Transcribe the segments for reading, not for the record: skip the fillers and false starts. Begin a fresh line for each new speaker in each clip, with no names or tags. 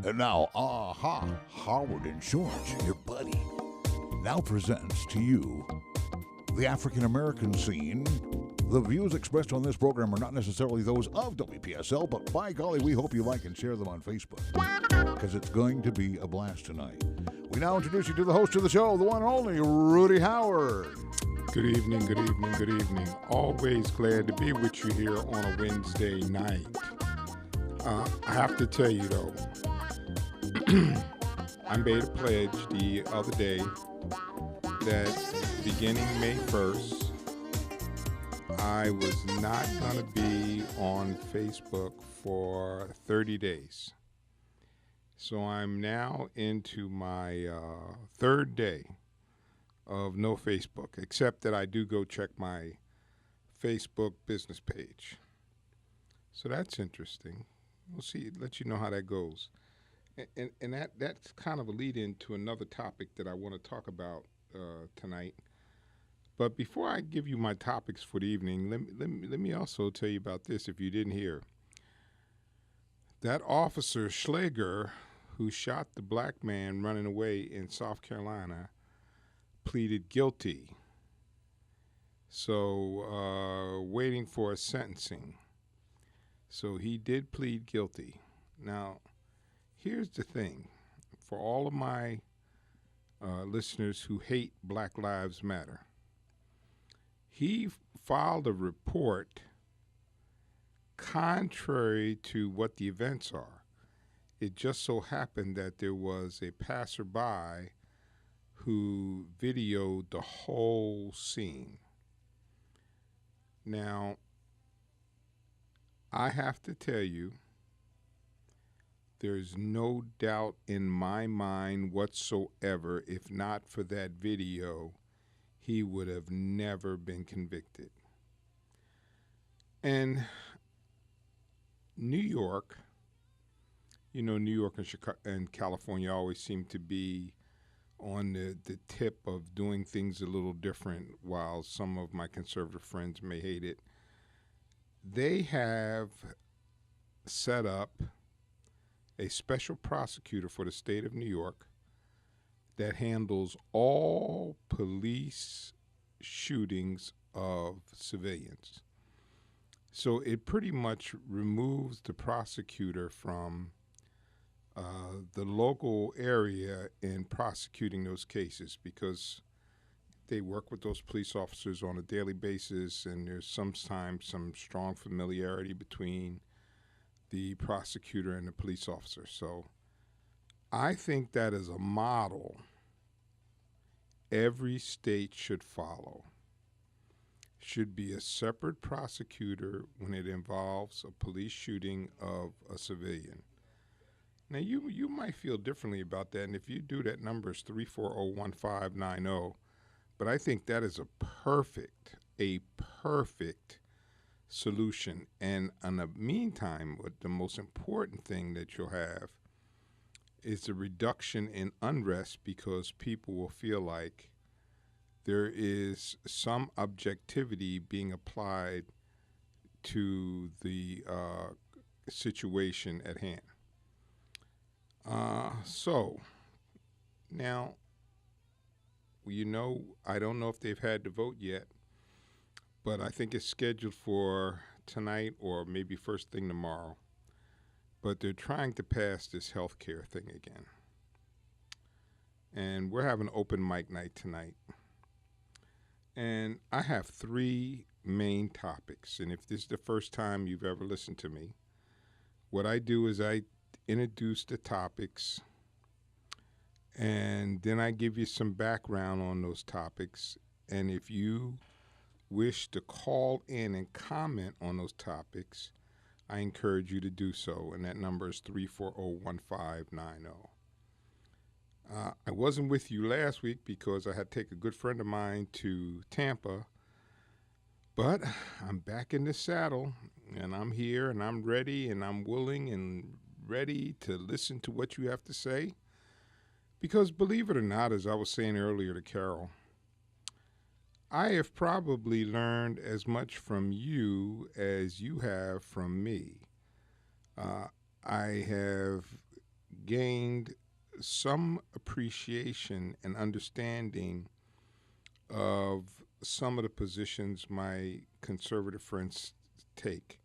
And now, Howard Insurance, your buddy, now presents to you the African American scene. The views expressed on this program are not necessarily those of WPSL, but by golly, we hope you like and share them on Facebook, because it's going to be a blast tonight. We now introduce you to the host of the show, the one and only Rudy Howard.
Good evening, good evening, good evening. Always glad to be with you here on a Wednesday night. I have to tell you, though, I made a pledge the other day that beginning May 1st, I was not going to be on Facebook for 30 days. So I'm now into my third day of no Facebook, except that I do go check my Facebook business page. So that's interesting. We'll see, let you know how that goes. And that's kind of a lead into another topic that I want to talk about tonight. But before I give you my topics for the evening, let me also tell you about this if you didn't hear. That officer Schlager, who shot the black man running away in South Carolina, pleaded guilty. So waiting for a sentencing. So he did plead guilty. Now, here's the thing. For all of my listeners who hate Black Lives Matter, he filed a report contrary to what the events are. It just so happened that there was a passerby who videoed the whole scene. Now, I have to tell you, there's no doubt in my mind whatsoever, if not for that video, he would have never been convicted. And New York, you know, New York and Chicago and California always seem to be on the tip of doing things a little different, while some of my conservative friends may hate it. They have set up a special prosecutor for the state of New York that handles all police shootings of civilians. So it pretty much removes the prosecutor from the local area in prosecuting those cases, because they work with those police officers on a daily basis, and there's sometimes some strong familiarity between the prosecutor and the police officer. So I think that is a model every state should follow. Should be a separate prosecutor when it involves a police shooting of a civilian. Now, you might feel differently about that, and if you do, that number is 340-1590. But I think that is a perfect solution. And in the meantime, what the most important thing that you'll have is the reduction in unrest, because people will feel like there is some objectivity being applied to the situation at hand. So now, you know, I don't know if they've had the vote yet, but I think it's scheduled for tonight or maybe first thing tomorrow. But they're trying to pass this health care thing again. And we're having open mic night tonight. And I have three main topics. And if this is the first time you've ever listened to me, what I do is I introduce the topics, and then I give you some background on those topics. And if you wish to call in and comment on those topics, I encourage you to do so, and that number is 340-1590. I wasn't with you last week because I had to take a good friend of mine to Tampa, but I'm back in the saddle, and I'm here, and I'm ready, and I'm willing and ready to listen to what you have to say. Because believe it or not, as I was saying earlier to Carol, I have probably learned as much from you as you have from me. Uh, I have gained some appreciation and understanding of some of the positions my conservative friends take.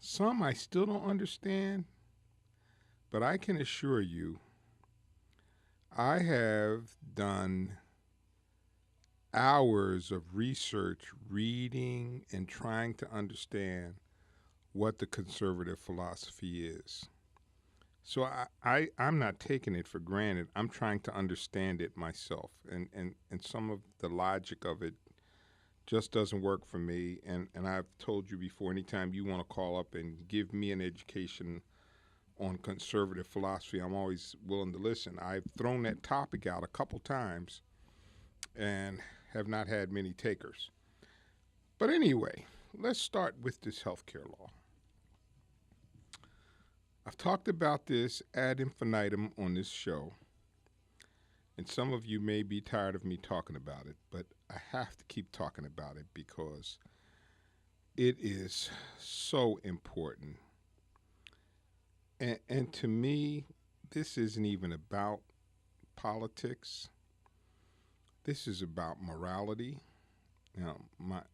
Some I still don't understand, but I can assure you, I have done hours of research, reading, and trying to understand what the conservative philosophy is. So I'm not taking it for granted. I'm trying to understand it myself. And some of the logic of it just doesn't work for me. And I've told you before, anytime you want to call up and give me an education on conservative philosophy, I'm always willing to listen. I've thrown that topic out a couple times and have not had many takers. But anyway, let's start with this healthcare law. I've talked about this ad infinitum on this show, and some of you may be tired of me talking about it, but I have to keep talking about it because it is so important. And to me, this isn't even about politics. This is about morality. Now,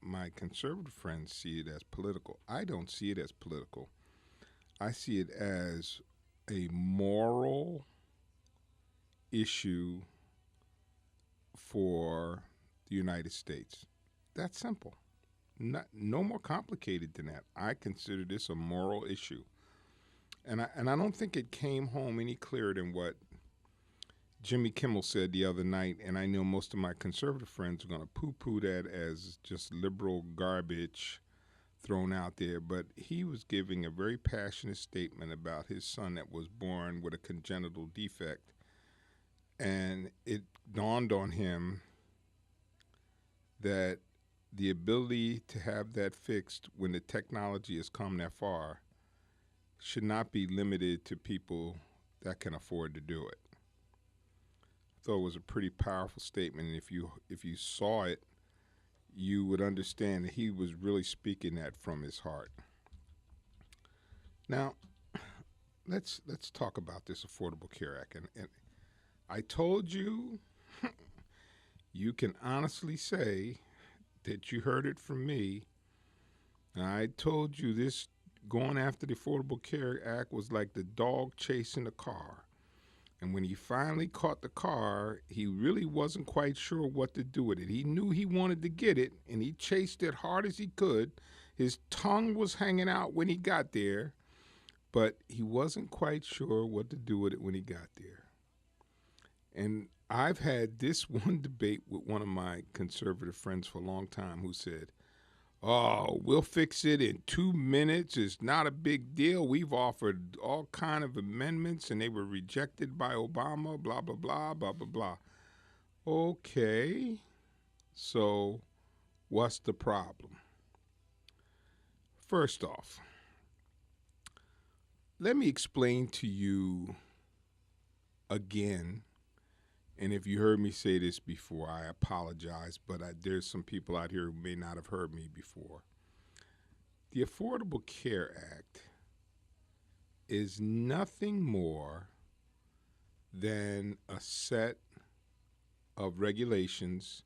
my conservative friends see it as political. I don't see it as political. I see it as a moral issue for the United States. That's simple. No more complicated than that. I consider this a moral issue. And I don't think it came home any clearer than what Jimmy Kimmel said the other night, and I know most of my conservative friends are going to poo-poo that as just liberal garbage thrown out there, but he was giving a very passionate statement about his son that was born with a congenital defect, and it dawned on him that the ability to have that fixed when the technology has come that far should not be limited to people that can afford to do it. I thought it was a pretty powerful statement, and if you saw it, you would understand that he was really speaking that from his heart. Now, let's talk about this Affordable Care Act. And I told you, you can honestly say that you heard it from me. I told you this going after the Affordable Care Act was like the dog chasing the car. And when he finally caught the car, he really wasn't quite sure what to do with it. He knew he wanted to get it, and he chased it hard as he could. His tongue was hanging out when he got there, but he wasn't quite sure what to do with it when he got there. And I've had this one debate with one of my conservative friends for a long time who said, "Oh, we'll fix it in 2 minutes. It's not a big deal. We've offered all kind of amendments, and they were rejected by Obama, blah, blah, blah, blah, blah, blah." Okay, so what's the problem? First off, let me explain to you again, and if you heard me say this before, I apologize, but there's some people out here who may not have heard me before. The Affordable Care Act is nothing more than a set of regulations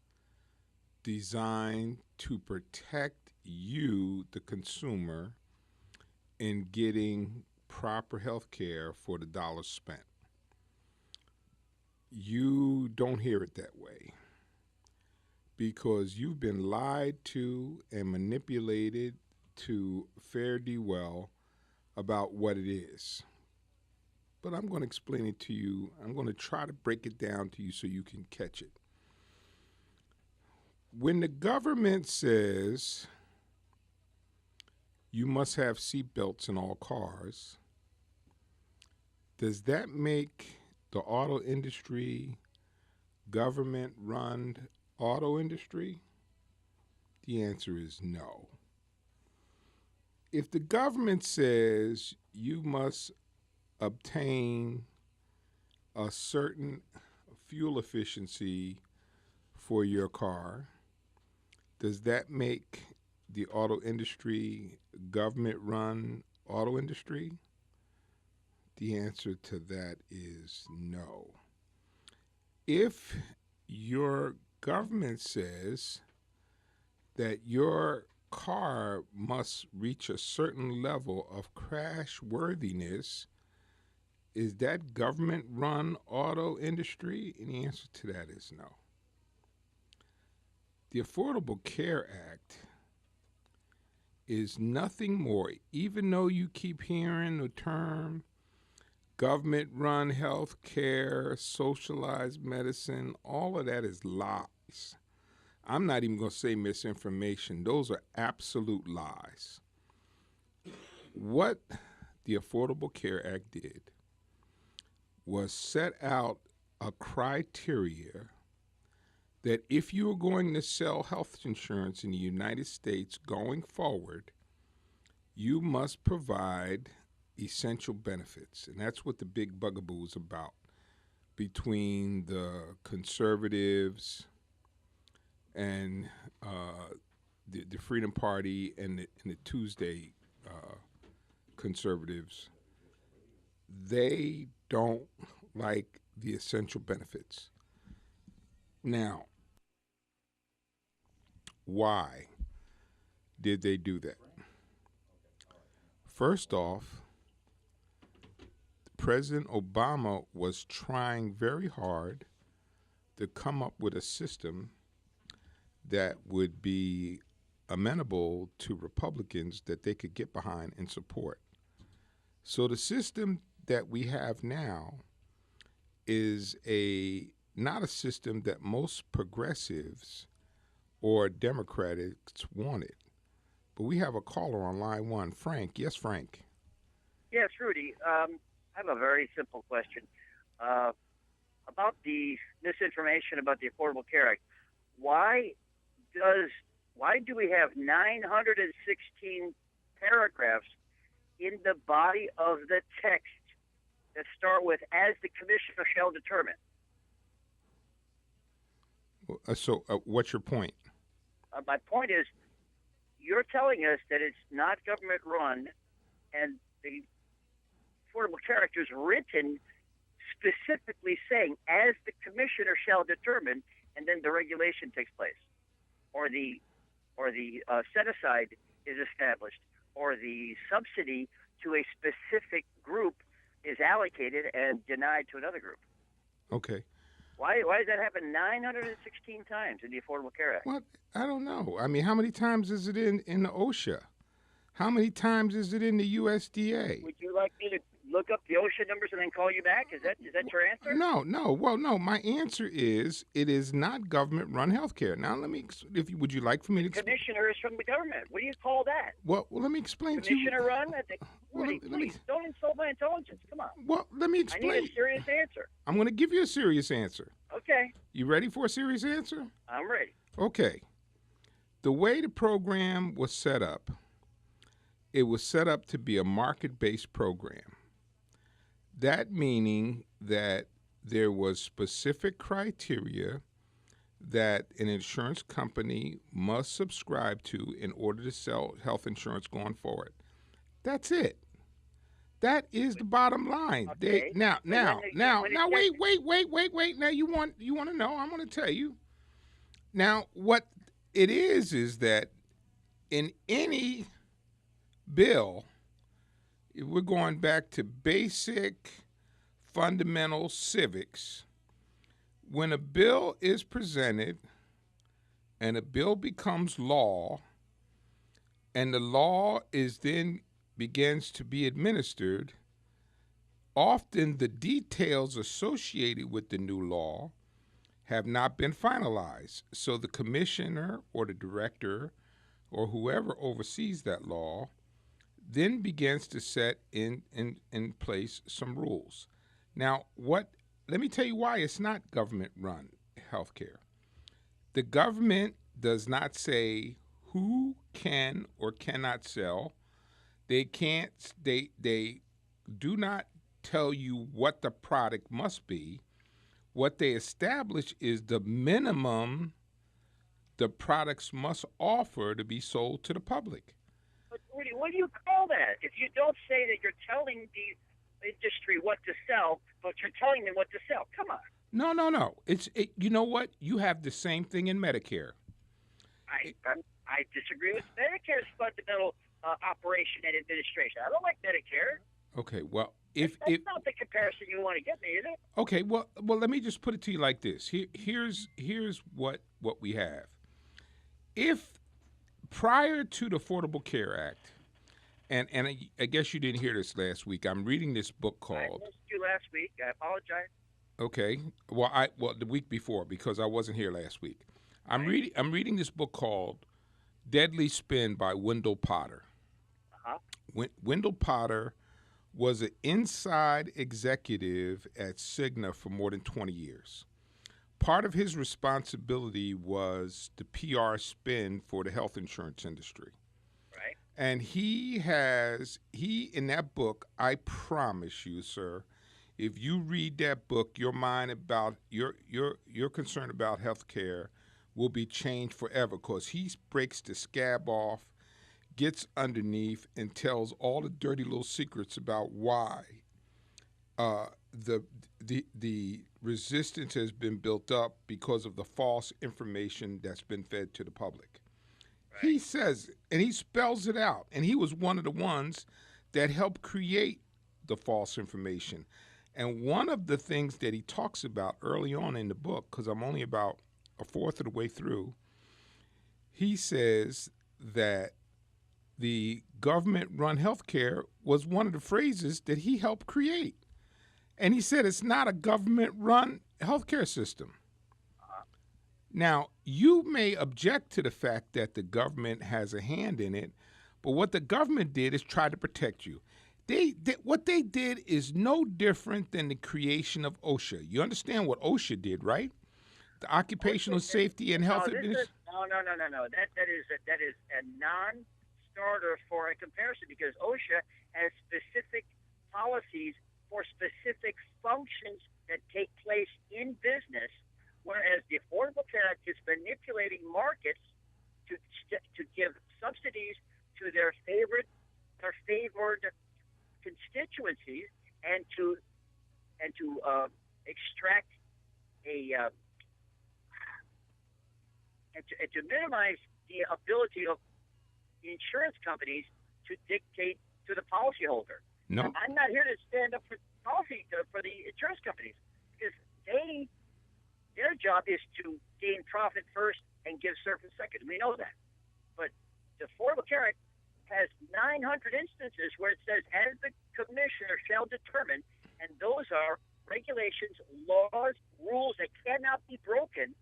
designed to protect you, the consumer, in getting proper health care for the dollars spent. You don't hear it that way because you've been lied to and manipulated to fare thee well about what it is. But I'm going to explain it to you. I'm going to try to break it down to you so you can catch it. When the government says you must have seatbelts in all cars, does that make the auto industry government-run auto industry? The answer is no. If the government says you must obtain a certain fuel efficiency for your car, Does that make the auto industry government-run auto industry? The answer to that is no. If your government says that your car must reach a certain level of crash worthiness, is that government-run auto industry? And the answer to that is no. The Affordable Care Act is nothing more, even though you keep hearing the term government-run health care, socialized medicine, all of that is lies. I'm not even going to say misinformation. Those are absolute lies. What the Affordable Care Act did was set out a criteria that if you are going to sell health insurance in the United States going forward, you must provide essential benefits. And that's what the big bugaboo is about between the conservatives and the Freedom Party and the Tuesday conservatives. They don't like the essential benefits. Now, why did they do that? First off, President Obama was trying very hard to come up with a system that would be amenable to Republicans that they could get behind and support. So the system that we have now is not a system that most progressives or Democrats wanted. But we have a caller on line one. Frank. Yes, Frank.
Yes, Rudy. I have a very simple question about the misinformation about the Affordable Care Act. Why do we have 916 paragraphs in the body of the text that start with "as the commissioner shall determine"?
So what's your point?
My point is, you're telling us that it's not government run, and the Affordable Care Act is written specifically saying "as the commissioner shall determine," and then the regulation takes place, or the set aside is established, or the subsidy to a specific group is allocated and denied to another group.
Okay.
Why does that happen 916 times in the Affordable Care Act?
Well, I don't know. I mean, how many times is it in the OSHA? How many times is it in the USDA?
Would you like me to look up the OSHA numbers and then call you back? Is that your answer?
No. Well, no. My answer is it is not government-run health care. Now, would you like for me to explain?
Commissioner is from the government. What do you call that?
Well, let me explain to you.
Commissioner run? Please, don't insult my intelligence. Come on.
Well, let me explain.
I need a serious answer.
I'm going to give you a serious answer.
Okay.
You ready for a serious answer?
I'm ready.
Okay. The way the program was set up, it was set up to be a market-based program. That meaning that there was specific criteria that an insurance company must subscribe to in order to sell health insurance going forward. That's it. That is the bottom line.
Okay.
Now, wait. Now you want to know? I'm going to tell you. Now, what it is that in any bill, if we're going back to basic fundamental civics, when a bill is presented and a bill becomes law, and the law is then begins to be administered, often the details associated with the new law have not been finalized. So the commissioner or the director or whoever oversees that law then begins to set in place some rules. Now, let me tell you why it's not government-run healthcare. The government does not say who can or cannot sell. They do not tell you what the product must be. What they establish is the minimum the products must offer to be sold to the public.
But Rudy, what do you call that? If you don't say that you're telling the industry what to sell, but you're telling them what to sell, come on.
No. You know what? You have the same thing in Medicare.
I disagree with Medicare's fundamental operation and administration. I don't like Medicare.
Okay, well,
That's not the comparison you want to get me, is it?
Okay, well, let me just put it to you like this. Here's what we have. If prior to the Affordable Care Act, and I guess you didn't hear this last week. I'm reading this book called.
I missed you last week. I apologize.
Okay, well the week before because I wasn't here last week. I'm reading this book called Deadly Spin by Wendell Potter. Wendell Potter was an inside executive at Cigna for more than 20 years. Part of his responsibility was the PR spin for the health insurance industry.
Right.
And he in that book, I promise you, sir, if you read that book, your mind about your concern about healthcare will be changed forever because he breaks the scab off, gets underneath, and tells all the dirty little secrets about why the resistance has been built up because of the false information that's been fed to the public. Right. He says, and he spells it out, and he was one of the ones that helped create the false information. And one of the things that he talks about early on in the book, because I'm only about a fourth of the way through, he says that the government-run healthcare was one of the phrases that he helped create. And he said it's not a government-run healthcare system. Now, you may object to the fact that the government has a hand in it, but what the government did is try to protect you. What they did is no different than the creation of OSHA. You understand what OSHA did, right? The Occupational Safety and Health Administration.
No. That is a non-starter for a comparison because OSHA has specific policies for specific functions that take place in business, whereas the Affordable Care Act is manipulating markets to give subsidies to their favored constituencies and to extract and to minimize the ability of the insurance companies to dictate to the policyholder.
No,
I'm not here to stand up for for the insurance companies because their job is to gain profit first and give service second. We know that, but the Affordable Care Act has 900 instances where it says, as the commissioner shall determine, and those are regulations, laws, rules that cannot be broken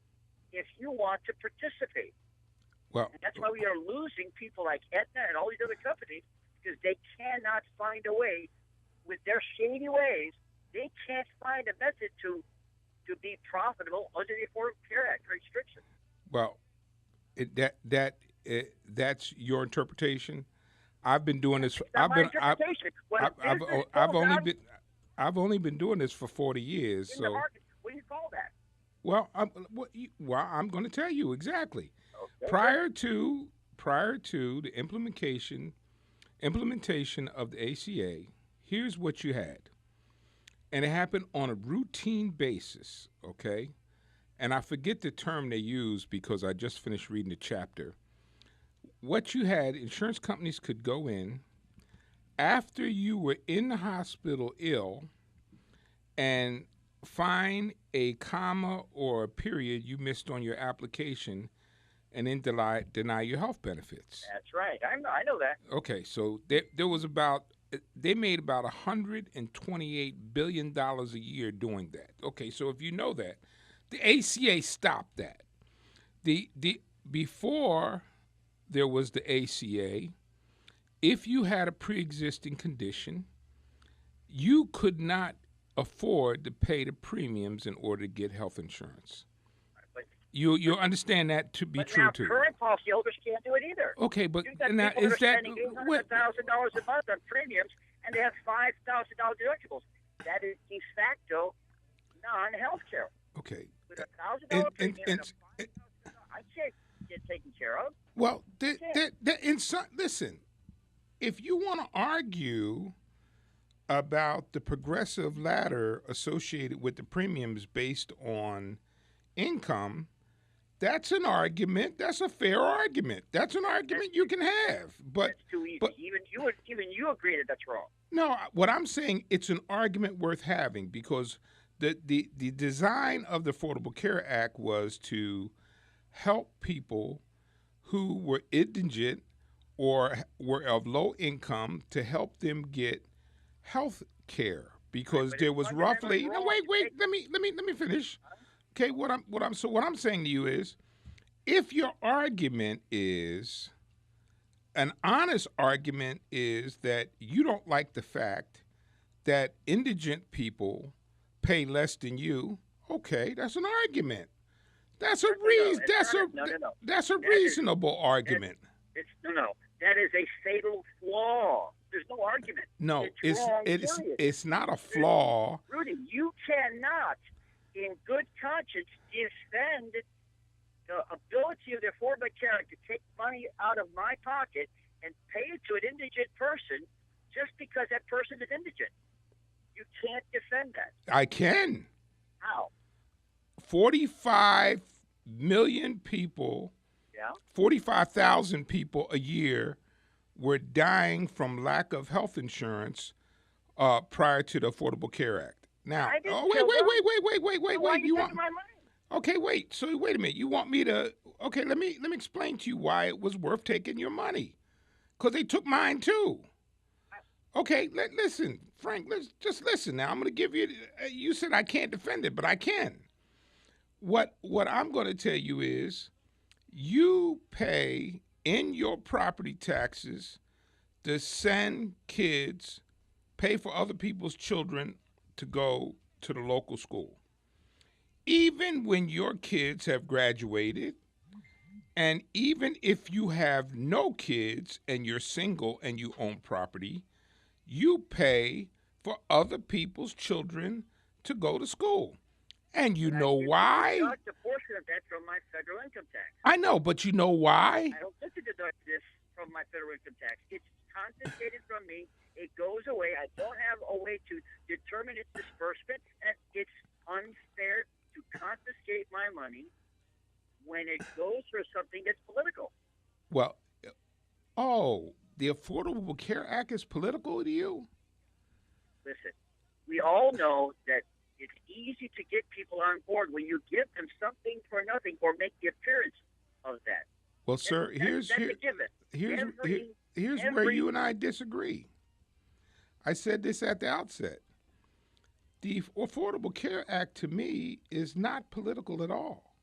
if you want to participate.
Well,
and that's why we are losing people like Aetna and all these other companies because they cannot find a way with their shady ways. They can't find a method to be profitable under the Affordable Care Act restriction.
Well, that's your interpretation. I've been doing this. I've only been doing this for 40 years.
In
so
the market, what do you call that?
Well, I'm going to tell you exactly.
Okay.
Prior to the implementation of the ACA, here's what you had, and it happened on a routine basis. Okay, and I forget the term they use because I just finished reading the chapter. What you had, insurance companies could go in after you were in the hospital ill and find a comma or a period you missed on your application and then deny your health benefits.
That's right. I know that.
Okay, so they made about $128 billion a year doing that. Okay, so if you know that, the ACA stopped that. Before there was the ACA, if you had a pre-existing condition, you could not afford to pay the premiums in order to get health insurance. You understand that to be true too.
But now current policyholders can't do it either.
Okay, but
now is that spending $800,000 a month on premiums and they have $5,000 deductibles? That is de facto non-health care.
Okay.
With $1,000 premium and a $5,000, I can't get taken care of.
Well, listen, if you want to argue about the progressive ladder associated with the premiums based on income, that's an argument. That's a fair argument. That's an argument you can have. But
It's too easy.
but
Even you agree that that's wrong.
no, what I'm saying, it's an argument worth having because the design of the Affordable Care Act was to help people who were indigent or were of low income to help them get health care because
But
there
it's
was
fundamentally
roughly no
wrong.
wait let me finish. Okay, what I'm saying to you is, if your argument is an honest argument is that you don't like the fact that indigent people pay less than you, okay, that's an argument. That's a that's a reasonable argument.
That is a fatal flaw. There's no argument.
No,
it's wrong, period.
it's not a flaw.
Rudy, you cannot, in good conscience, defend the ability of the Affordable Care Act to take money out of my pocket and pay it to an indigent person just because that person is indigent. You can't defend that.
I can.
How?
45 million people,
Yeah.
45,000 people a year were dying from lack of health insurance prior to the Affordable Care Act. Now,
I didn't
wait.
kill them. Why are
You want
taking my money?
Okay, wait. So wait a minute. You want me to? Okay, let me explain to you why it was worth taking your money, because they took mine too. Okay, listen, Frank. Let's just listen. Now I'm going to give you. You said I can't defend it, but I can. What I'm going to tell you is, you pay in your property taxes to send kids, pay for other people's children to go to the local school. Even when your kids have graduated, and even if you have no kids and you're single and you own property, you pay for other people's children to go to school. And you know why?
I deduct a portion of that from my federal income tax.
I know, but you know why?
I don't get to deduct this from my federal income tax. It's confiscated from me. It goes away. I don't have a way to determine its disbursement, and it's unfair to confiscate my money when it goes for something that's political.
Well, the Affordable Care Act is political to you?
Listen, we all know that it's easy to get people on board when you give them something for nothing or make the appearance of that.
Well, sir, here's where you and I disagree. I said this at the outset. The Affordable Care Act, to me, is not political at all.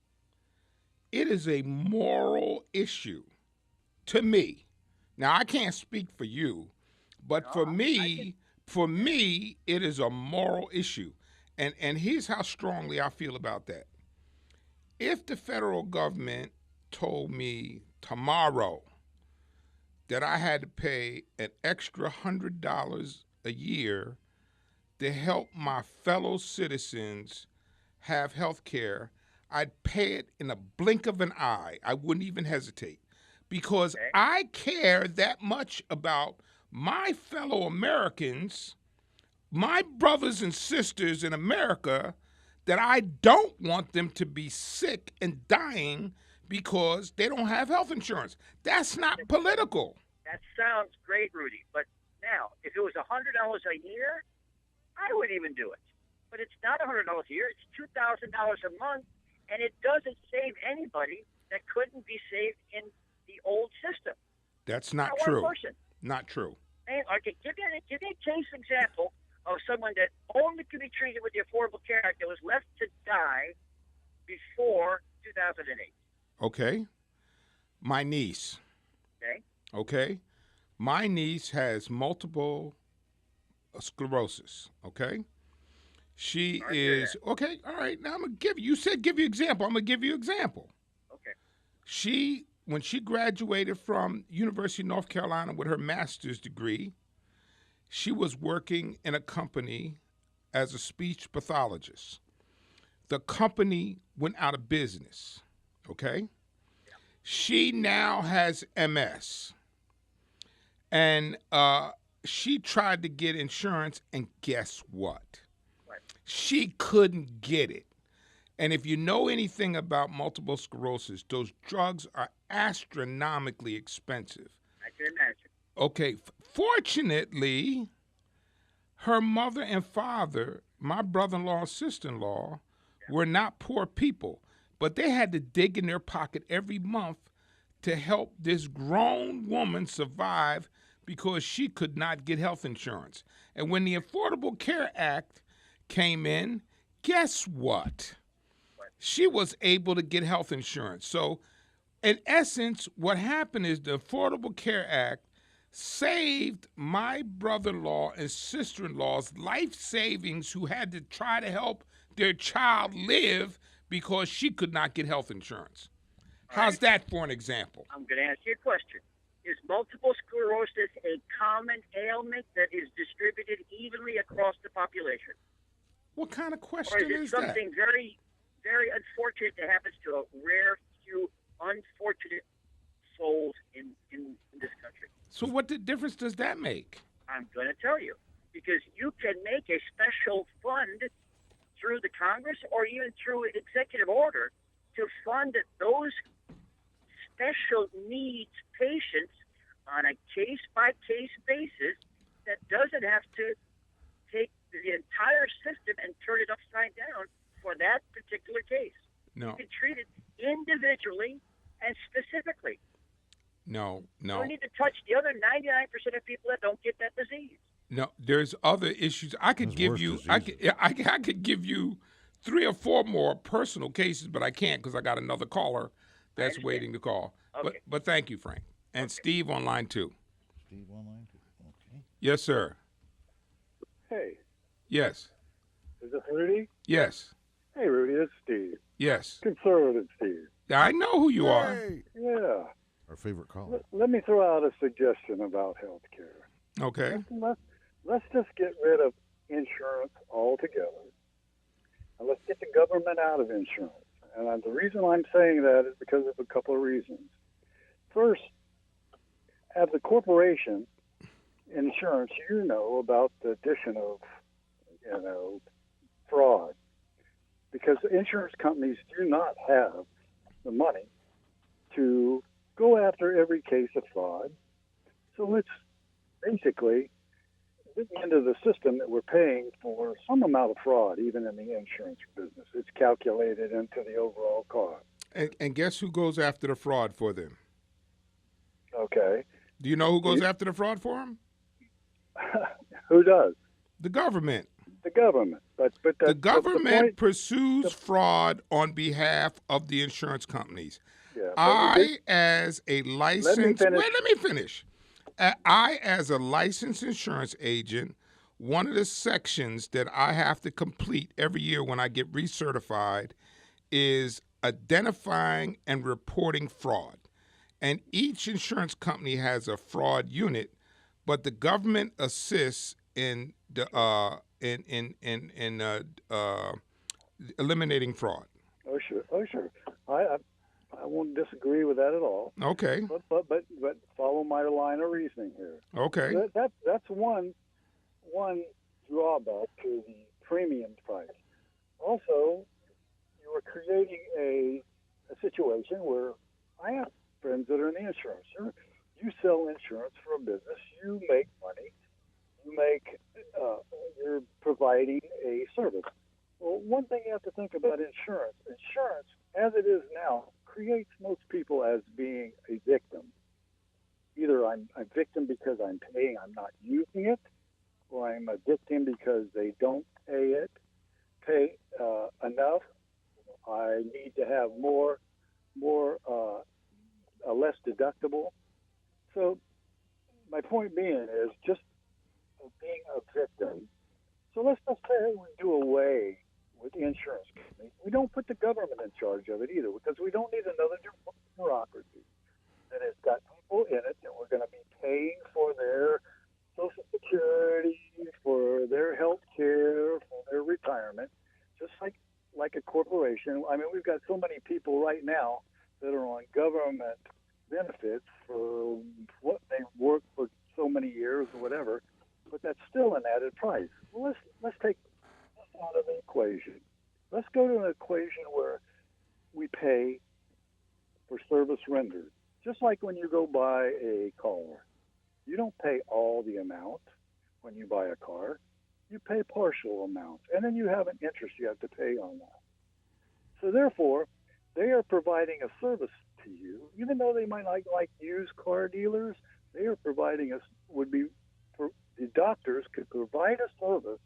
It is a moral issue to me. Now, I can't speak for you, but for me, it is a moral issue. And here's how strongly I feel about that. If the federal government told me tomorrow that I had to pay an extra $100 a year to help my fellow citizens have health care, I'd pay it in a blink of an eye. I wouldn't even hesitate, because I care that much about my fellow Americans, my brothers and sisters in America, that I don't want them to be sick and dying because they don't have health insurance. That's not political.
That sounds great, Rudy. But now, if it was $100 a year, I would even do it. But it's not $100 a year. It's $2,000 a month, and it doesn't save anybody that couldn't be saved in the old system.
That's not
one
true.
person.
Not true.
And, okay, give me a case example of someone that only could be treated with the Affordable Care Act that was left to die before 2008.
Okay. My niece. Okay. My niece has multiple sclerosis. Okay. She is okay. All right. Now I'm gonna give you. You said give you example. I'm gonna give you example.
Okay.
When she graduated from University of North Carolina with her master's degree, she was working in a company as a speech pathologist. The company went out of business. Okay. She now has MS, and she tried to get insurance, and guess what?
Right.
She couldn't get it. And if you know anything about multiple sclerosis, those drugs are astronomically expensive.
I can imagine.
Okay, fortunately, her mother and father, my brother-in-law and sister-in-law, were not poor people, but they had to dig in their pocket every month to help this grown woman survive because she could not get health insurance. And when the Affordable Care Act came in, guess what? She was able to get health insurance. So, in essence, what happened is the Affordable Care Act saved my brother-in-law and sister-in-law's life savings who had to try to help their child live because she could not get health insurance. How's that for an example?
I'm going to ask you a question. Is multiple sclerosis a common ailment that is distributed evenly across the population?
What kind of
Or
question
is it
is that?
something very, very unfortunate that happens to a rare few unfortunate souls in this country?
So what difference does that make?
I'm going to tell you. Because you can make a special fund through the Congress or even through executive order to fund those special needs patients on a case-by-case basis that doesn't have to take the entire system and turn it upside down for that particular case.
No.
You can treat it individually and specifically.
No.
You don't need to touch the other 99% of people that don't get that disease.
No, there's other issues. I could give you. I could give you 3 or 4 more personal cases, but I can't because I got another caller that's waiting to call.
Okay.
But thank you, Frank, and Steve on line 2.
Steve online too. Okay.
Yes, sir.
Hey,
Yes.
is this Rudy?
Yes.
Hey, Rudy, it's Steve.
Yes.
Conservative Steve.
I know who you are.
Hey!
Yeah.
Our favorite caller.
Let me throw out a suggestion about health care.
Okay.
Let's just get rid of insurance altogether. And let's get the government out of insurance. And the reason I'm saying that is because of a couple of reasons. First, as a corporation, insurance, you know about the addition of, fraud. Because insurance companies do not have the money to go after every case of fraud. So it's basically at the end of the system that we're paying for some amount of fraud, even in the insurance business. It's calculated into the overall cost.
And guess who goes after the fraud for them?
Okay.
Do you know who goes after the fraud for them?
Who does?
The government.
The government. But
The government
point,
pursues fraud on behalf of the insurance companies.
yeah,
I, as a licensed,
finish.
let me finish. I, as a licensed insurance agent, one of the sections that I have to complete every year when I get recertified is identifying and reporting fraud. And each insurance company has a fraud unit, but the government assists in the eliminating fraud.
Oh sure. I won't disagree with that at all.
Okay.
But follow my line of reasoning here.
Okay.
That's one drawback to the premium price. Also, you are creating a situation where I have friends that are in the insurance. You sell insurance for a business. You make money. You're providing a service. Well, one thing you have to think about insurance. Insurance, as it is now, creates most people as being a victim. Either I'm a victim because I'm paying, I'm not using it, or I'm a victim because they don't pay enough. I need to have a less deductible. So my point being is just being a victim. So let's just say we do away with the insurance companies. We don't put the government in charge of it either, because we don't need another bureaucracy that has got people in it that we're going to be paying for their Social Security, for their health care, for their retirement, just like a corporation. I mean, we've got so many people right now that are on government benefits for what they work for so many years or whatever, but that's still an added price. Well, let's take this out of the equation. Let's go to an equation where we pay for service rendered. Just like when you go buy a car, you don't pay all the amount when you buy a car. You pay partial amounts, and then you have an interest you have to pay on that. So therefore, they are providing a service to you, even though they might like used car dealers. They are providing the doctors could provide a service.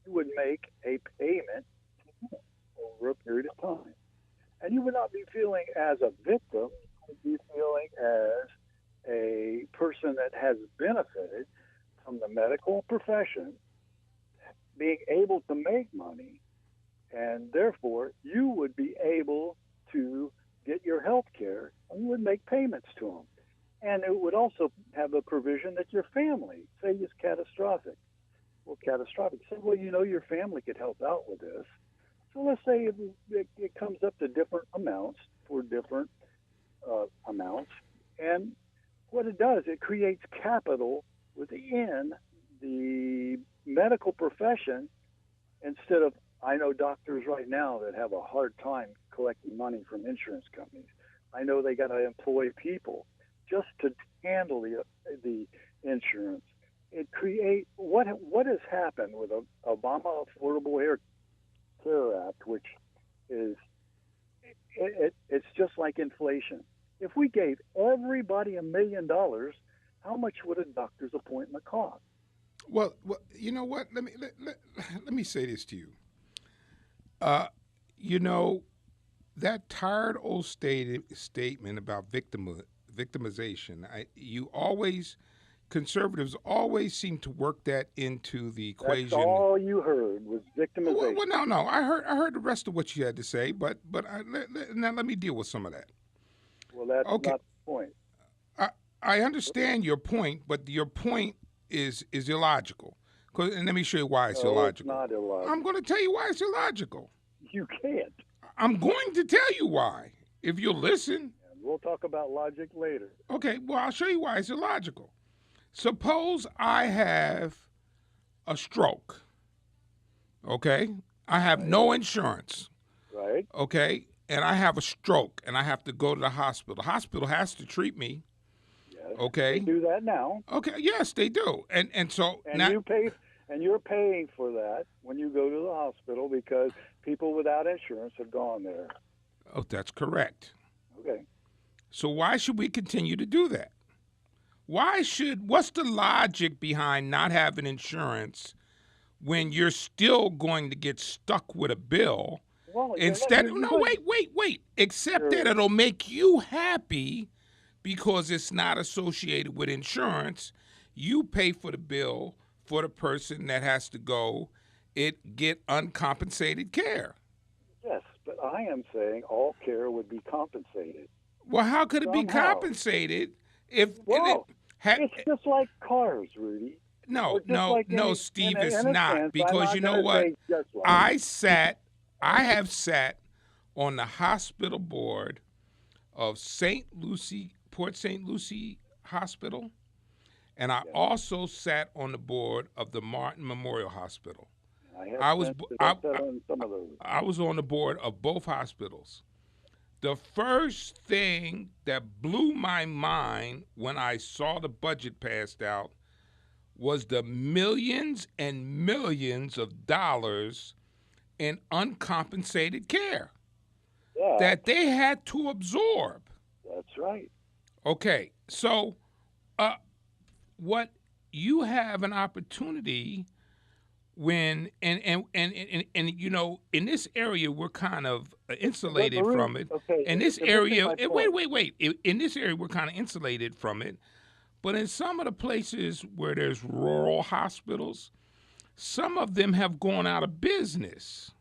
You would make a payment over a period of time, and you would not be feeling as a victim. You would be feeling as a person that has benefited from the medical profession, being able to make money, and therefore you would be able to get your health care and you would make payments to them. And it would also have a provision that your family, say it's catastrophic. Well, catastrophic. Say, well, your family could help out with this. So let's say it comes up to different amounts for different amounts. And what it does, it creates capital within the medical profession instead of, I know doctors right now that have a hard time collecting money from insurance companies. I know they got to employ people just to handle the insurance. It create what has happened with the Obama Affordable Care Act, which is it's just like inflation. If we gave everybody $1 million, how much would a doctor's appointment cost?
Well, you know what? Let me say this to you. That tired old statement about victimization. Conservatives always seem to work that into the equation.
That's all you heard was victimization.
Well, no. I heard the rest of what you had to say, but now let me deal with some of that.
Well, that's
okay.
Not the point.
I understand your point, but your point is illogical. And let me show you why it's illogical.
It's not illogical.
I'm going to tell you why it's illogical.
You can't.
I'm going to tell you why, if you'll listen.
And we'll talk about logic later.
Okay, well, I'll show you why it's illogical. Suppose I have a stroke, okay? I have no insurance.
Right.
Okay, and I have a stroke, and I have to go to the hospital. The hospital has to treat me.
Yes.
Okay.
They do that now.
Okay, yes, they do. And so
and
now,
you're paying for that when you go to the hospital because people without insurance have gone there.
Oh, that's correct.
Okay.
So why should we continue to do that? What's the logic behind not having insurance when you're still going to get stuck with a bill?
Well,
wait. Except that it'll make you happy because it's not associated with insurance. You pay for the bill for the person that has to go get uncompensated care.
Yes, but I am saying all care would be compensated.
Well, how could it be compensated if
it's just like cars, Rudy.
No, Steve, it's not. Because you know what? I have sat on the hospital board of Port St. Lucie Hospital, and I also sat on the board of the Martin Memorial Hospital. I was on the board of both hospitals. The first thing that blew my mind when I saw the budget passed out was the millions and millions of dollars in uncompensated care that they had to absorb.
That's right.
Okay, so what you have an opportunity when and in this area we're kind of insulated from it.
Okay,
in this area, wait. In this area we're kind of insulated from it, but in some of the places where there's rural hospitals, some of them have gone out of business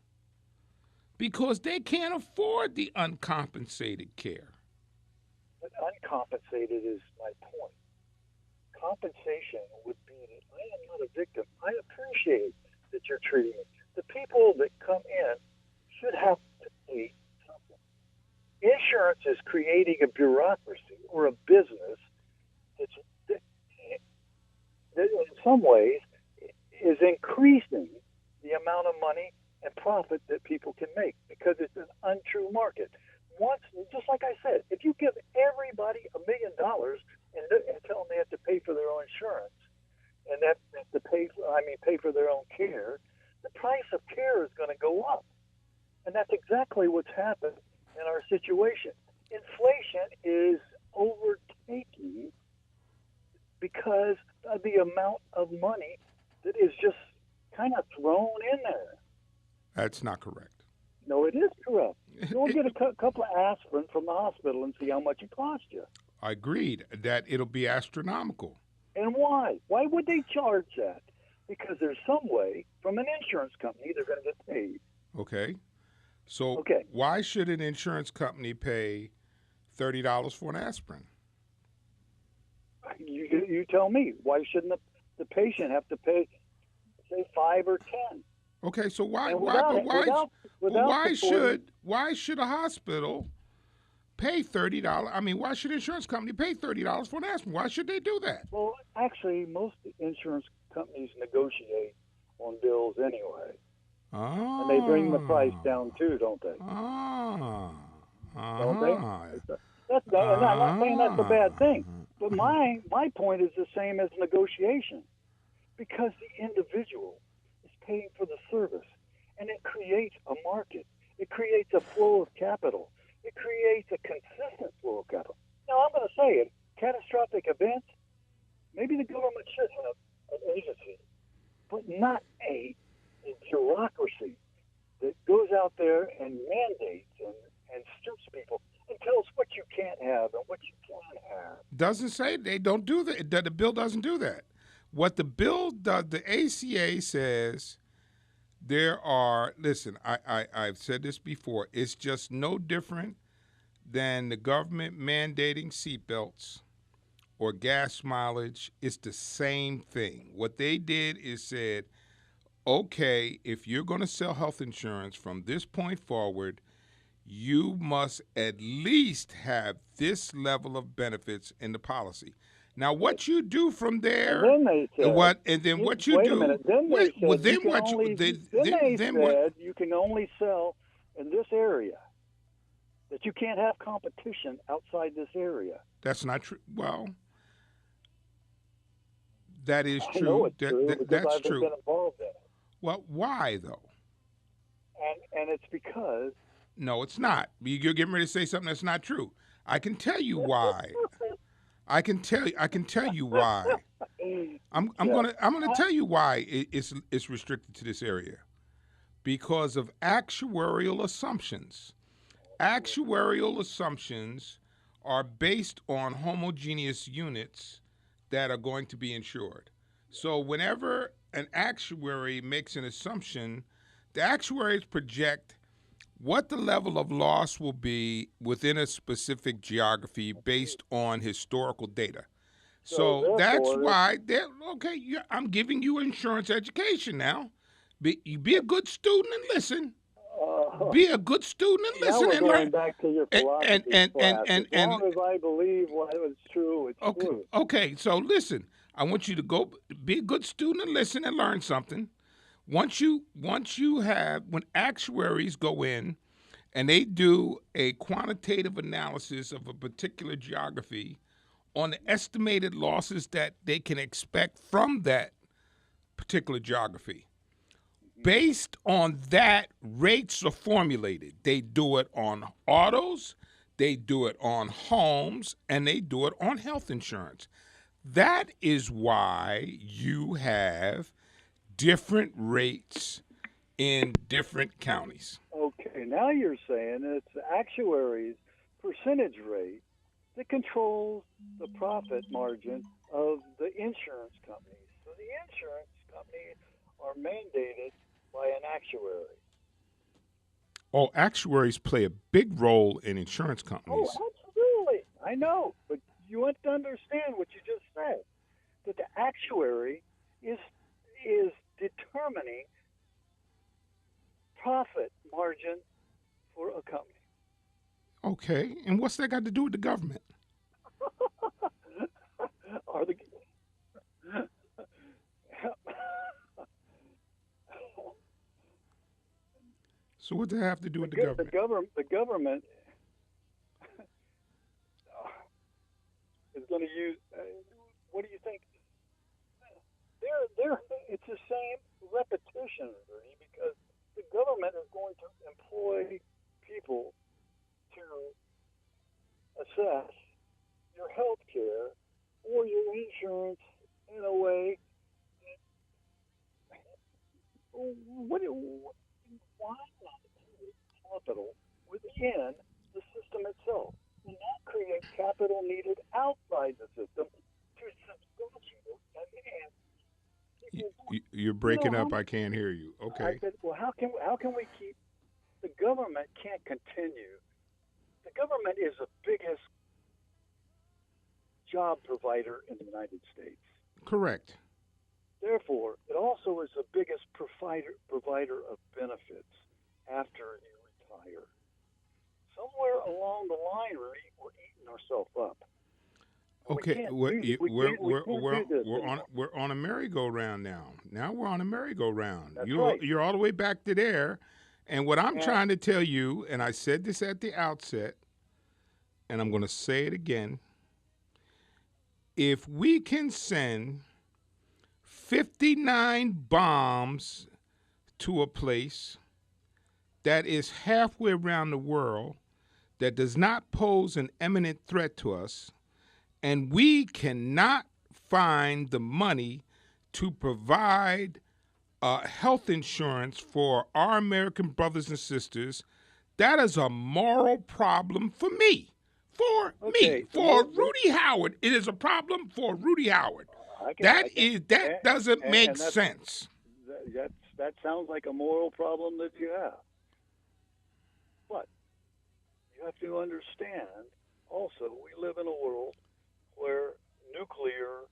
because they can't afford the uncompensated care.
But uncompensated is my point. Compensation would be that I am not a victim. I appreciate that you're treating me. The people that come in should have to pay something. Insurance is creating a bureaucracy or a business that's, that in some ways is increasing the amount of money and profit that people can make because it's an untrue market. Once, just like I said, if you give everybody $1 million and tell them they have to pay for their own insurance and that they have to pay for their own care, the price of care is going to go up. And that's exactly what's happened in our situation. Inflation is overtaking because of the amount of money that is just kind of thrown in there.
That's not correct.
No, it is correct. Go get a couple of aspirin from the hospital and see how much it costs you.
I agreed that it'll be astronomical.
And why? Why would they charge that? Because there's some way from an insurance company they're going to get paid.
Okay. So
Okay.
Why should an insurance company pay $30 for an aspirin?
You tell me. Why shouldn't the patient have to pay, say, 5 or 10?
Okay, so why should a hospital pay $30? I mean, why should an insurance company pay $30 for an aspirin? Why should they do that?
Well, actually, most insurance companies negotiate on bills anyway.
Oh.
And they bring the price down too, don't they?
Oh.
Don't they? I'm not saying that's a bad thing. But my point is the same as negotiation. Because the individual is paying for the service. And it creates a market. It creates a flow of capital. It creates a consistent flow of capital. Now, I'm going to say it. Catastrophic events, maybe the government should have an agency, but not a bureaucracy that goes out there and mandates and strips people and tells what you can't have and what you can have.
Doesn't say they don't do that. The bill doesn't do that. What the bill does, the ACA says, I've said this before, it's just no different than the government mandating seatbelts or gas mileage. It's the same thing. What they did is said, okay, if you're going to sell health insurance from this point forward, you must at least have this level of benefits in the policy. Now, what you do from there,
and then they said,
wait a minute.
Then they said you can only sell in this area. That you can't have competition outside this area.
That's not true. Well, that is true.
I know it's true because
that's
I've
true.
been involved in it.
Well, why though?
And it's because.
No, it's not. You're getting ready to say something that's not true. I can tell you why. I can tell you why. I'm gonna tell you why it's restricted to this area. Because of actuarial assumptions. Actuarial assumptions are based on homogeneous units that are going to be insured. So whenever an actuary makes an assumption, the actuaries project what the level of loss will be within a specific geography based on historical data. So that's why I'm giving you insurance education now. Be a good student and listen. Be a good student and listen.
Now we're
and
going
learn.
back to your philosophy class. As long as I believe what was true, it's true.
Okay, so listen. I want you to go be a good student and listen and learn something. When actuaries go in and they do a quantitative analysis of a particular geography on the estimated losses that they can expect from that particular geography, based on that, rates are formulated. They do it on autos, they do it on homes, and they do it on health insurance. That is why you have different rates in different counties.
Okay, now you're saying it's the actuary's percentage rate that controls the profit margin of the insurance companies. So the insurance companies are mandated by an actuary.
Oh, actuaries play a big role in insurance companies.
Oh, absolutely. I know, but you want to understand what you just said, that the actuary is determining profit margin for a company.
Okay, and what's that got to do with the government?
Are the
So what does that have to do with the
the
government?
government is going to use? What do you think? It's the same repetition, Rudy, because the government is going to employ people to assess your health care or your insurance in a way. Why not create capital within the system itself and not create capital needed outside the system to substantiate and enhance people's lives?
You're
You know
breaking
how
up. I
much
can't hear you.
I
Okay.
said, well, how can we keep the government can't continue. The government is the biggest job provider in the United States.
Correct.
Therefore, it also is the biggest provider of benefits after you retire. Somewhere along the line, Rudy, we're eating ourselves up. And
Okay.
we can't do this anymore.
We're on a merry-go-round now. Now we're on a merry-go-round.
That's
You're
right.
you're all the way back to there, and what I'm
And
trying to tell you, and I said this at the outset, and I'm going to say it again. If we can send 59 bombs to a place that is halfway around the world that does not pose an imminent threat to us, and we cannot find the money to provide health insurance for our American brothers and sisters, that is a moral problem for me. For me,
okay,
for Rudy Howard, it is a problem for Rudy Howard.
I can,
That doesn't make
and
sense.
that sounds like a moral problem that you have. But you have to understand also we live in a world where nuclear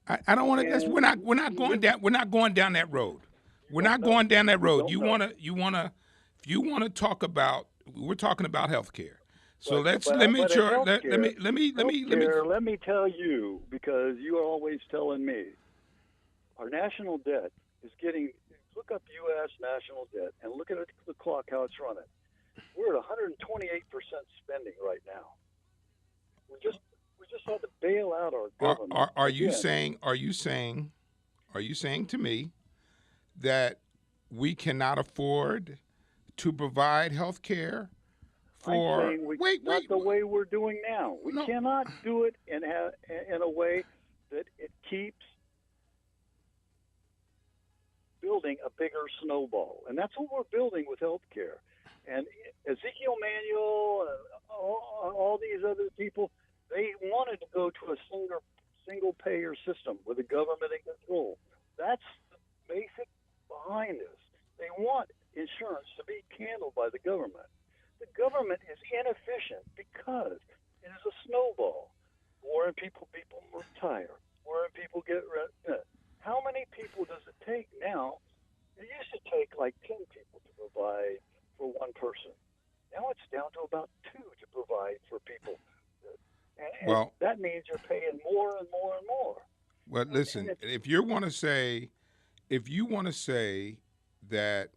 I don't want to.
and
We're not going down. We're not going down that road. We're
don't
not
know.
going down that
You
road.
don't
You
know.
wanna if you wanna talk about. We're talking about health care. So let's
but
limit
in
your.
healthcare,
Let me.
healthcare, let me tell you, because you are always telling me, our national debt is getting. Look up U.S. national debt and look at the clock how it's running. We're at 128% spending right now. We just had to bail out our government.
Are you
again.
saying? Are you saying to me that we cannot afford to provide health care for?
I'm saying not the way we're doing now. We
No.
cannot do it in a way that it keeps building a bigger snowball, and that's what we're building with healthcare. And Ezekiel Manuel, all these other people, they wanted to go to a single payer system with the government in control. That's the basic behind this. They want insurance to be handled by the government. The government is inefficient because it is a snowball. More people retire. More people get rid. How many people does it take now? It used to take like 10 people to provide for one person. Now it's down to about 2 to provide for people. And that means you're paying more and more and more.
Well, listen. If you want to say that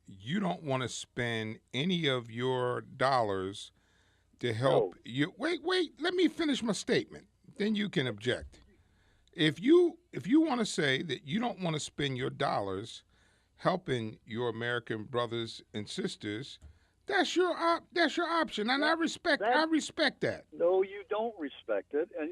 you don't want to spend any of your dollars to help you, wait. Let me finish my statement. Then you can object. If you want to say that you don't want to spend your dollars helping your American brothers and sisters, that's your option, and I respect that.
No, you don't respect it, and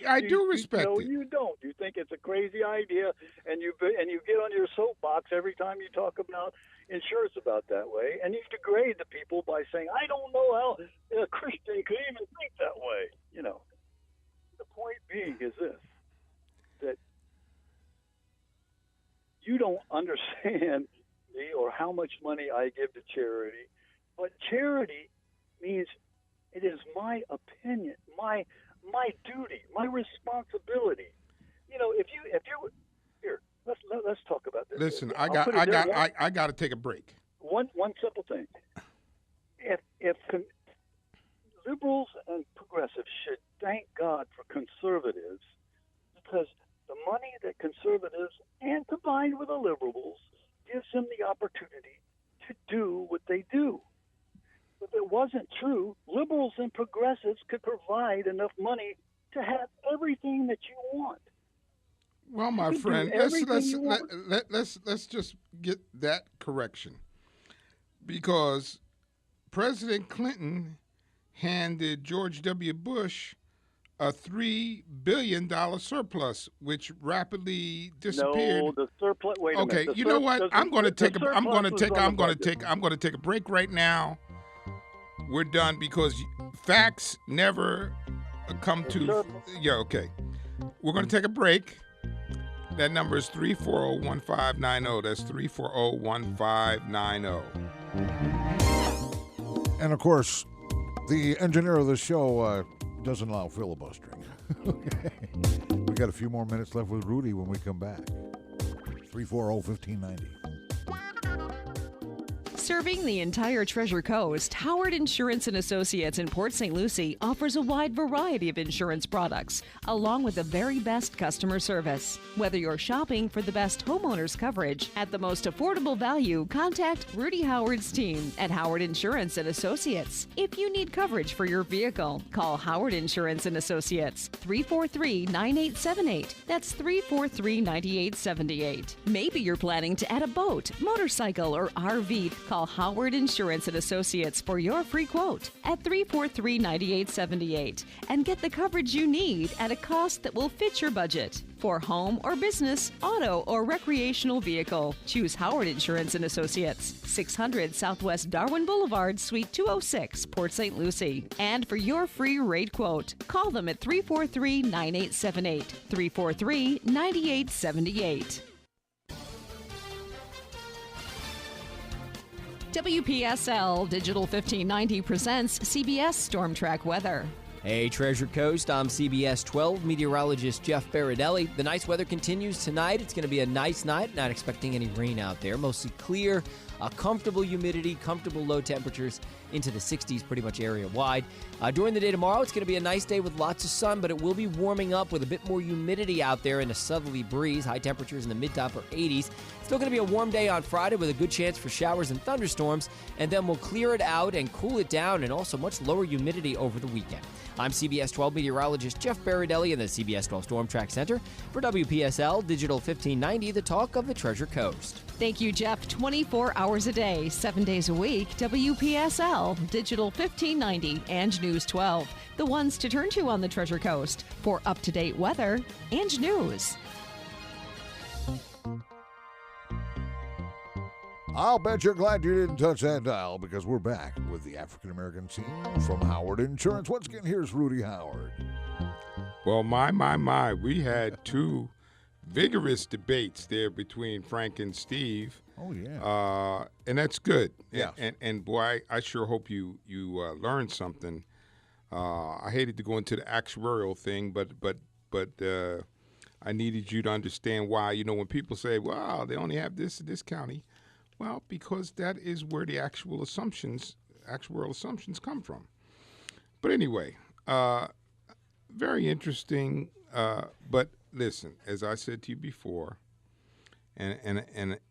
I do respect
no,
it.
No, you don't. You think it's a crazy idea, and you get on your soapbox every time you talk about insurance about that way, and you degrade the people by saying, "I don't know how a Christian could even think that way." You know, the point being is this: that you don't understand me or how much money I give to charity. But charity means it is my opinion, my duty, my responsibility. You know, if you here, let's talk about this.
Listen,
I
got to take a break.
One simple thing. If liberals and progressives should thank God for conservatives, because the money that conservatives and combined with the liberals gives them the opportunity to do what they do. If it wasn't true, liberals and progressives could provide enough money to have everything that you want.
Well, my
You can do
friend,
everything you want.
let's just get that correction, because President Clinton handed George W. Bush a $3 billion surplus, which rapidly disappeared.
No, the surplus. Wait a
Okay,
minute.
you know what? I'm going to take a break right now. We're done because facts never come to. Yeah, okay. We're going to take a break. That number is 340-1590. That's 340-1590.
And of course, the engineer of the show doesn't allow filibustering. Okay. We got a few more minutes left with Rudy when we come back. 340-1590.
Serving the entire Treasure Coast, Howard Insurance and Associates in Port St. Lucie offers a wide variety of insurance products, along with the very best customer service. Whether you're shopping for the best homeowners coverage at the most affordable value, contact Rudy Howard's team at Howard Insurance and Associates. If you need coverage for your vehicle, call Howard Insurance and Associates, 343-9878. That's 343-9878. Maybe you're planning to add a boat, motorcycle, or RV. Call Howard Insurance and Associates for your free quote at 343-9878 and get the coverage you need at a cost that will fit your budget. For home or business, auto or recreational vehicle, choose Howard Insurance and Associates, 600 Southwest Darwin Boulevard, Suite 206, Port St. Lucie. And for your free rate quote, call them at 343-9878, 343-9878. WPSL Digital 1590 presents CBS Storm Track Weather.
Hey, Treasure Coast, I'm CBS 12 meteorologist Jeff Baradelli. The nice weather continues tonight. It's going to be a nice night. Not expecting any rain out there. Mostly clear, comfortable humidity, comfortable low temperatures into the 60s pretty much area-wide. During the day tomorrow, it's going to be a nice day with lots of sun, but it will be warming up with a bit more humidity out there and a southerly breeze. High temperatures in the mid to upper 80s. Still going to be a warm day on Friday with a good chance for showers and thunderstorms, and then we'll clear it out and cool it down, and also much lower humidity over the weekend. I'm CBS 12 meteorologist Jeff Baradelli in the CBS 12 Storm Track Center for WPSL Digital 1590, the talk of the Treasure Coast.
Thank you, Jeff. 24 hours a day, 7 days a week, WPSL, Digital 1590, and News 12. The ones to turn to on the Treasure Coast for up-to-date weather and news.
I'll bet you're glad you didn't touch that dial, because we're back with the African American team from Howard Insurance. Once again, here's Rudy Howard.
Well, my. We had two vigorous debates there between Frank and Steve.
Oh, yeah.
And that's good.
Yeah.
And boy, I sure hope you learned something. I hated to go into the actuarial thing, but I needed you to understand why. You know, when people say, well, they only have this in this county, well, because that is where the actuarial assumptions come from. But anyway, very interesting. But listen, as I said to you before, and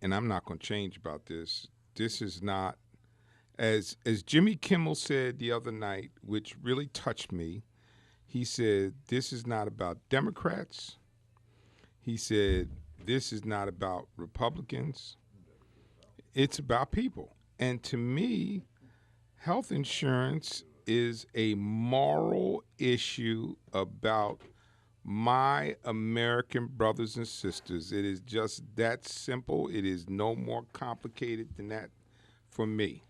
I'm not going to change about this. This is not, as Jimmy Kimmel said the other night, which really touched me. He said, this is not about Democrats. He said, this is not about Republicans. It's about people. And to me, health insurance is a moral issue about my American brothers and sisters. It is just that simple. It is no more complicated than that for me.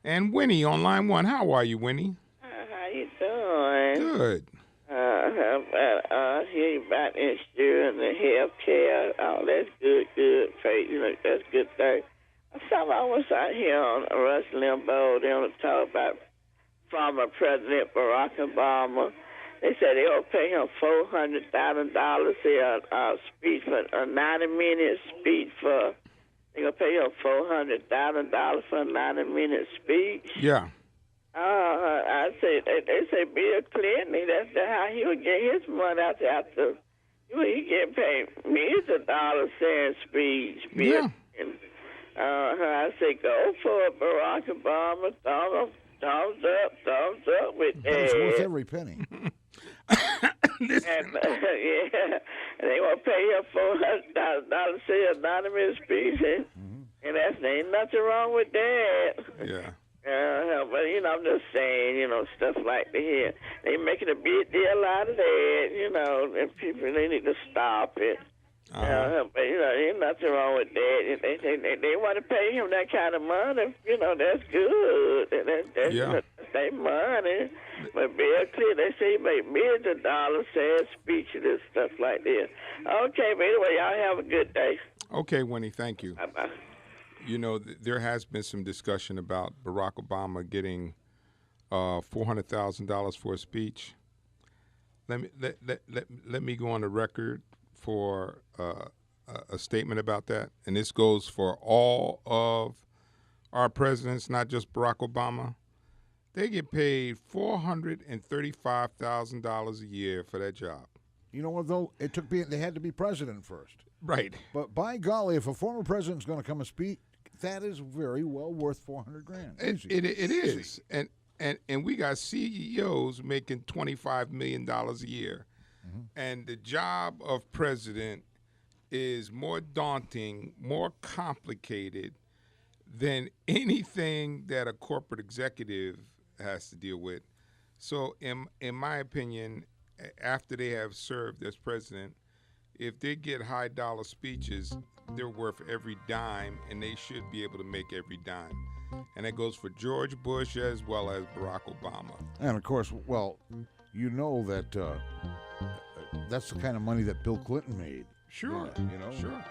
And Winnie on line one. How are you, Winnie?
How you doing?
Good.
I hear you about insurance and health care. Oh, that's good. That's a good thing. Some I was out here on Rush Limbaugh. They want to talk about former President Barack Obama. They said they will pay him $400,000 a speech for a 90-minute speech for. They gonna pay him $400,000 for a 90-minute speech.
Yeah.
I say they say Bill Clinton. That's how he would get his money after he get paid millions of dollars saying speech. Bill Clinton. I say go for it, Barack Obama. Thumbs up with that.
It's worth every penny.
And they want to pay him $400 to say anonymous speech, and that's ain't nothing wrong with that.
Yeah.
But I'm just saying, stuff like that. They making a big deal out of that, and people they need to stop it. But ain't nothing wrong with that. They want to pay him that kind of money. That's good. That's their money. But Bill Clinton, they say he make millions of dollars saying speeches and stuff like that. Okay, but anyway, y'all have a good day.
Okay, Winnie, thank you.
Bye-bye.
There has been some discussion about Barack Obama getting $400,000 for a speech. Let me go on the record for a statement about that, and this goes for all of our presidents, not just Barack Obama. They get paid $435,000 a year for that job.
You know what, though? They had to be president first.
Right.
But by golly, if a former president's going to come and speak, that is very well worth $400,000.
It is. And we got CEOs making $25 million a year. Mm-hmm. And the job of president is more daunting, more complicated than anything that a corporate executive has to deal with. So in my opinion, after they have served as president, if they get high dollar speeches, they're worth every dime, and they should be able to make every dime. And that goes for George Bush as well as Barack Obama.
And of course, well, you know that that's the kind of money that Bill Clinton made.
Sure. Sure.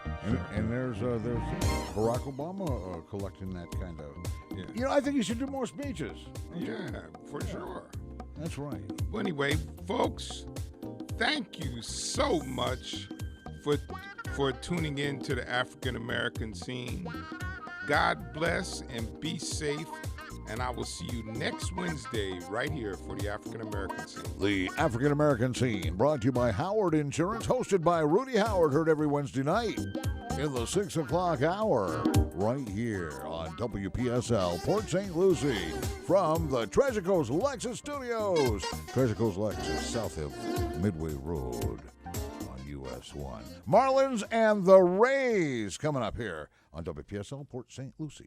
And there's Barack Obama collecting that kind of. Yeah. I think he should do more speeches.
Yeah, for sure.
That's right.
Well, anyway, folks, thank you so much for tuning in to the African American scene. God bless and be safe. And I will see you next Wednesday right here for the African American scene.
The African American scene brought to you by Howard Insurance, hosted by Rudy Howard, heard every Wednesday night in the 6 o'clock hour, right here on WPSL Port St. Lucie from the Treasure Coast Lexus Studios. Treasure Coast Lexus, south of Midway Road on US 1. Marlins and the Rays coming up here on WPSL Port St. Lucie.